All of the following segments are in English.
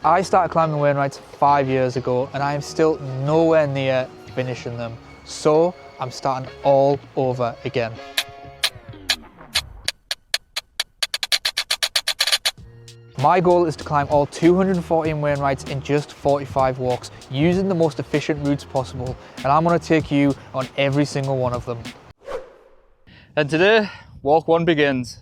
I started climbing Wainwrights 5 years ago and I am still nowhere near finishing them. So I'm starting all over again. My goal is to climb all 214 Wainwrights in just 45 walks, using the most efficient routes possible, and I'm going to take you on every single one of them. And today, walk 1 begins.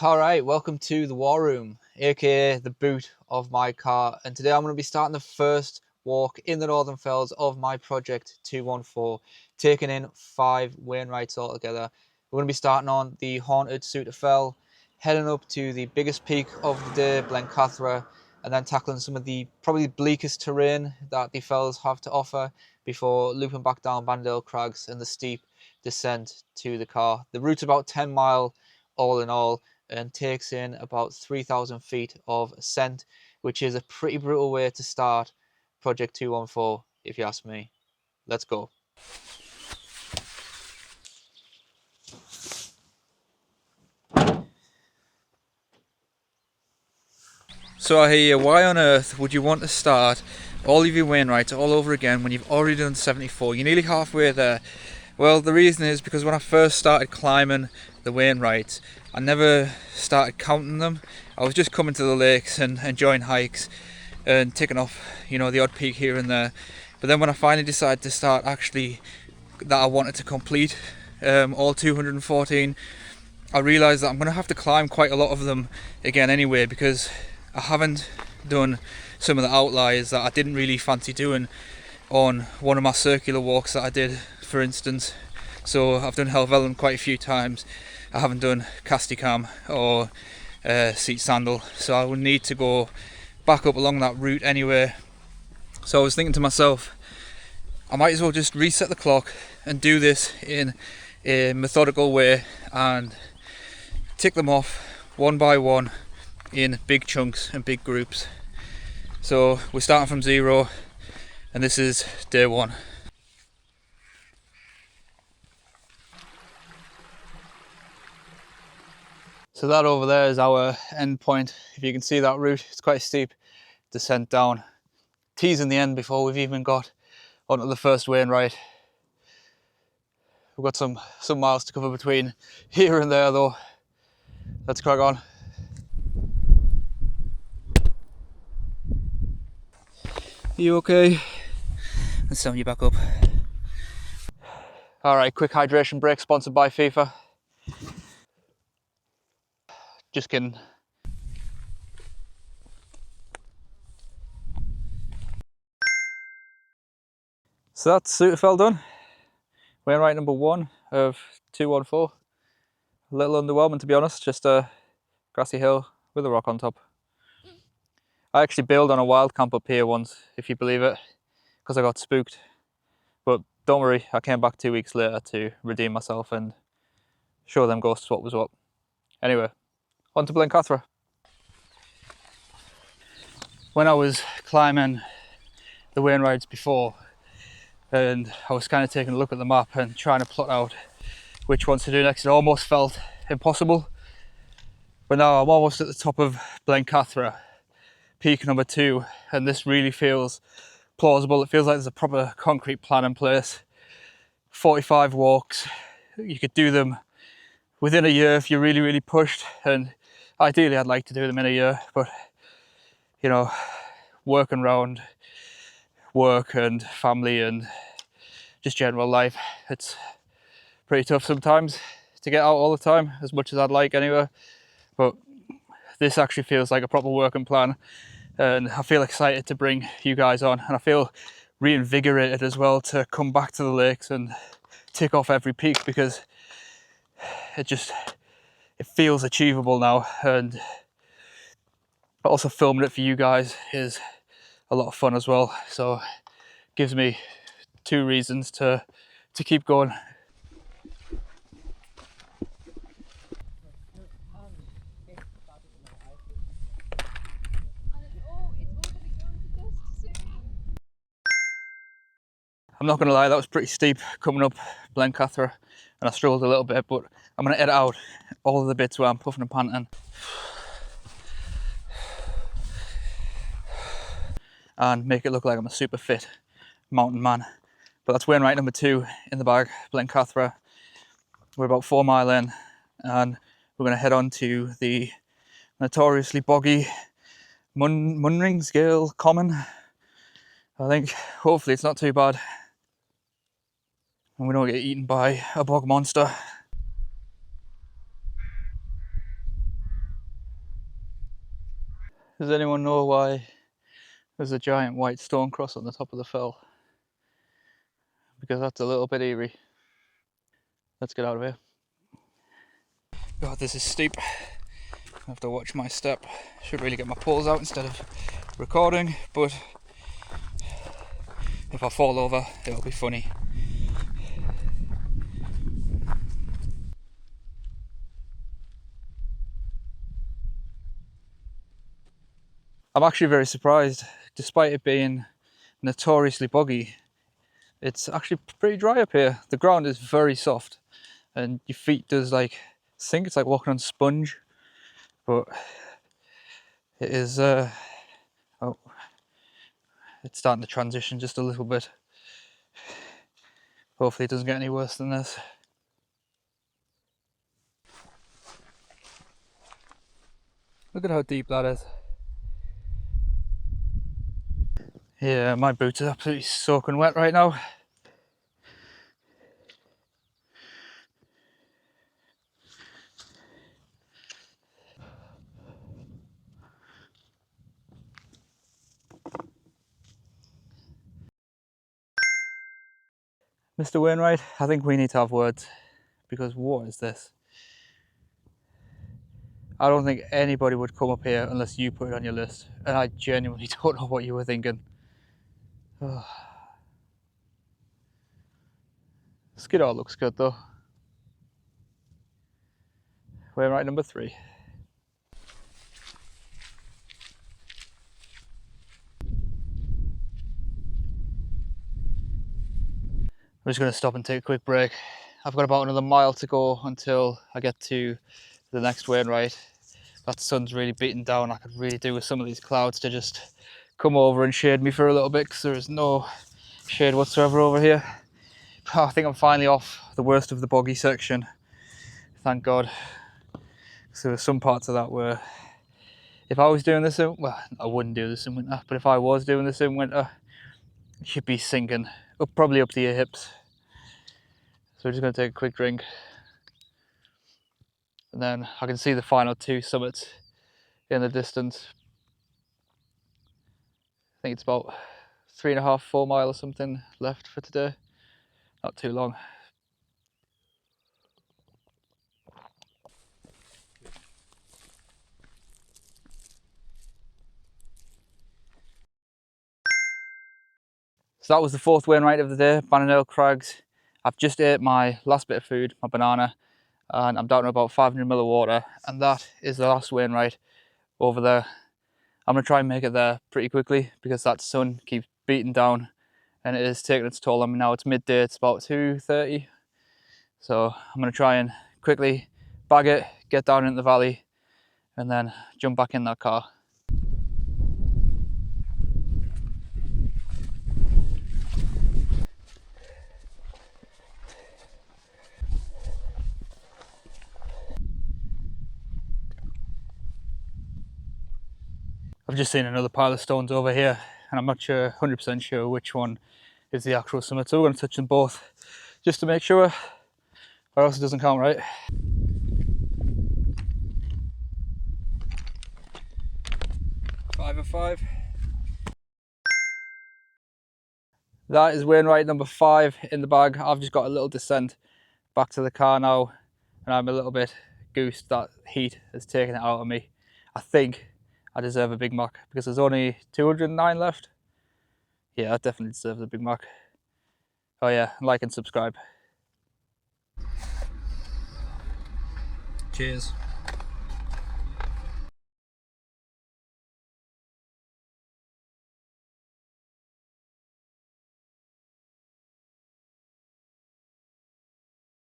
Alright, welcome to the war room, aka the boot of my car, and today I'm going to be starting the first walk in the Northern Fells of my project 214, taking in 5 Wainwrights altogether. We're going to be starting on the haunted Suter Fell, heading up to the biggest peak of the day, Blencathra, and then tackling some of the probably bleakest terrain that the fells have to offer before looping back down Bandale Crags and the steep descent to the car. The route's about 10 mile all in all, and takes in about 3,000 feet of ascent, which is a pretty brutal way to start Project 214, if you ask me. Let's go. So I hear you, why on earth would you want to start all of your Wainwrights all over again when you've already done 74? You're nearly halfway there. Well, the reason is because when I first started climbing the Wainwrights, I never started counting them. I was just coming to the lakes and enjoying hikes and ticking off, you know, the odd peak here and there. But then when I finally decided to start actually that I wanted to complete all 214, I realised that I'm going to have to climb quite a lot of them again anyway, because I haven't done some of the outliers that I didn't really fancy doing on one of my circular walks that I did, for instance. So I've done Helvellyn quite a few times. I haven't done Casticam or Seat Sandal, so I will need to go back up along that route anyway. So I was thinking to myself, I might as well just reset the clock and do this in a methodical way and tick them off one by one in big chunks and big groups. So we're starting from 0 and this is day 1. So that over there is our end point. If you can see that route, it's quite a steep descent down. T's in the end before we've even got onto the first Wainwright. We've got some miles to cover between here and there though. Let's crack on. Are you okay? Let's sound you back up. Alright, quick hydration break sponsored by FIFA. Just kidding. So that's Suter Fell done. Wainwright number 1 of 214. A little underwhelming to be honest, just a grassy hill with a rock on top. I actually bailed on a wild camp up here once, if you believe it, because I got spooked. But don't worry, I came back 2 weeks later to redeem myself and show them ghosts what was what. Anyway, on to Blencathra. When I was climbing the Wainwrights before, and I was kind of taking a look at the map and trying to plot out which ones to do next, it almost felt impossible. But now I'm almost at the top of Blencathra, peak number 2, and this really feels plausible. It feels like there's a proper concrete plan in place. 45 walks, you could do them within a year if you're really pushed, and ideally I'd like to do them in a year, but you know, working around work and family and just general life, it's pretty tough sometimes to get out all the time, as much as I'd like anyway. But this actually feels like a proper working plan, and I feel excited to bring you guys on, and I feel reinvigorated as well to come back to the lakes and tick off every peak, because it feels achievable now. And also filming it for you guys is a lot of fun as well, so it gives me 2 reasons to keep going. I'm not going to lie, that was pretty steep coming up Blencathra, and I struggled a little bit, but I'm going to edit out all of the bits where I'm puffing and panting. And make it look like I'm a super fit mountain man. But that's Wainwright number 2 in the bag, Blencathra. We're about 4 mile in, and we're going to head on to the notoriously boggy Munringsgale Common. I think hopefully it's not too bad and we don't get eaten by a bog monster. Does anyone know why there's a giant white stone cross on the top of the fell? Because that's a little bit eerie. Let's get out of here. God, this is steep. I have to watch my step. Should really get my poles out instead of recording, but if I fall over, it'll be funny. I'm actually very surprised, despite it being notoriously boggy, it's actually pretty dry up here. The ground is very soft and your feet does like sink. It's like walking on sponge, but it is oh, it's starting to transition just a little bit. Hopefully it doesn't get any worse than this. Look at how deep that is. Yeah, my boots are absolutely soaking wet right now. Mr. Wainwright, I think we need to have words, because what is this? I don't think anybody would come up here unless you put it on your list, and I genuinely don't know what you were thinking. Oh. Skiddaw looks good though. Wainwright number 3. I'm just going to stop and take a quick break. I've got about another mile to go until I get to the next Wainwright. That sun's really beating down. I could really do with some of these clouds to just come over and shade me for a little bit, because there is no shade whatsoever over here. I think I'm finally off the worst of the boggy section. Thank God. So there were some parts of that where if I was doing this in, well, I wouldn't do this in winter, but if I was doing this in winter, you'd be sinking up, probably up to your hips. So we're just going to take a quick drink, and then I can see the final 2 summits in the distance. I think it's about 3.5, 4 miles or something left for today. Not too long. So that was the 4th Wainwright of the day, Bannerdale Crags. I've just ate my last bit of food, my banana, and I'm down to about 500 ml of water, and that is the last Wainwright over there. I'm going to try and make it there pretty quickly because that sun keeps beating down and it is taking its toll on me now. It's midday, it's about 2:30, so I'm going to try and quickly bag it, get down into the valley, and then jump back in that car. I've just seen another pile of stones over here, and I'm not 100% sure which one is the actual summit, so we're going to touch them both just to make sure, or else it doesn't count, right? Five of 5. That is Wainwright number 5 in the bag. I've just got a little descent back to the car now, and I'm a little bit goosed that heat has taken it out of me. I think I deserve a Big Mac because there's only 209 left. Yeah, I definitely deserve a Big Mac. Oh yeah, like and subscribe. Cheers.